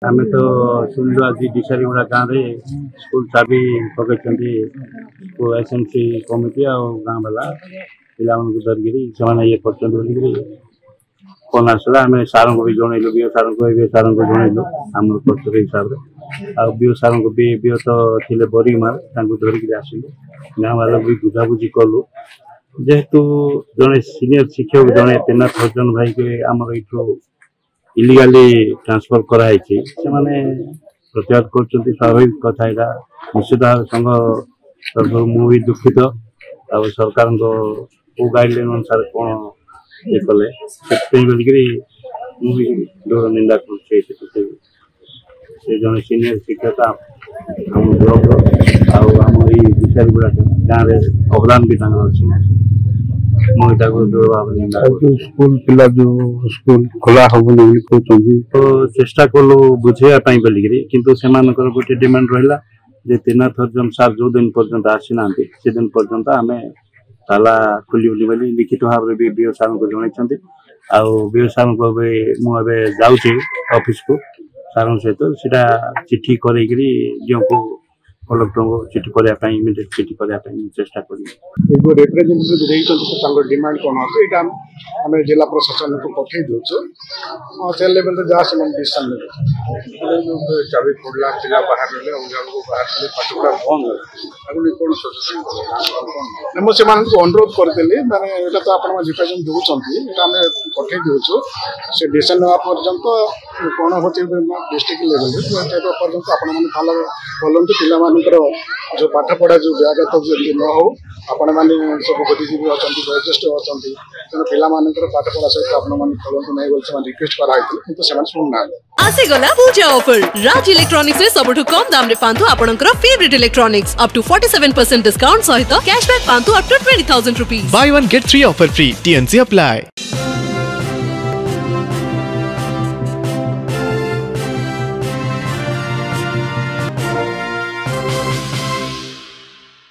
आम तो शुणु आज डिसारीगुड़ा गाँव में स्कूल चाबी पकड़ एसएमसी कमिटी आ गाँ वाला पिला धरिकी ये कर फोन आसला आम सार को भी जनइलु बीओ सार को सार को जनइलु आम कर्तव्य हिसाब से आ बीओ सार को भी बीओ तो थे बरीमार धरिकी आसलु गाँ वाला भी बुझाबुझी कलु जेहेतु जड़े सीनियर शिक्षक जड़े तेनाथ हरिजन भाई के आमर यू इलिगाली ट्रांसफर कराई प्रतिवाद कर स्वाभाविक कथा यहाँ निश्चित भाव संघ तरफ मुझे दुखित आ सरकार को गाइडलाइन अनुसार कौन ये कले बोलिकी मुझे जोर निंदा कर जड़े सीनियर शिक्षक आम ब्लक आम विचारगुड़ा गाँव में अवदान भी अच्छी स्कूल पिला जो स्कूल खोला हम तो चेष्टा कलु बुझेवाई बोलिकी किंतु से गोटे डिमांड रहा जे त्रिनाथ हरिजन सार जो दिन पर्यंत आसी ना से दिन पर्यंत आम ताला खोलुनी बोली लिखित भाव में भी बीओ सार को जनई बीओ सार को मुझे जाऊँगी ऑफिस को सार सहित सीटा चिठी कर कलेक्टर को चिठी करने इमिडिएट चिठी करने चेष्टा कर डिमांड कौन है आम जिला प्रशासन को पठे दूसु से लेवल जहाँ से डिसीजन ने चाबी खोला पिला बाहर रहे अभिभावक बाहर पाठपढ़ा बंद मुझे अनुरोध करदेली मैंने यहाँ तो आप रिप्रेजेंट दूसरी आम पठे दूसु से डिसीजन ना पर्यंत कौन हो डिस्ट्रिक्ट लेवल पर्यंत आपण भल बोलूँ पिला जो पाठ पढ़ा जो व्याघात जमी न हो आपण मैंने सब बुद्धिजीवी अच्छा वयोज्येष्ठ अच्छा तेना पिला पाठ पढ़ा सहित आपने खेलते नहीं बोलते रिक्वेस्ट कराई किंतु से शुणुना आसीगला पूजा ऑफर राज इलेक्ट्रॉनिक्स रे सबठु कम दाम रे पांतु आपनकर favourite electronics up to 47% discount सहित कैशबैक पांतु up to 20,000 rupees buy one get 3 offer free TNC apply.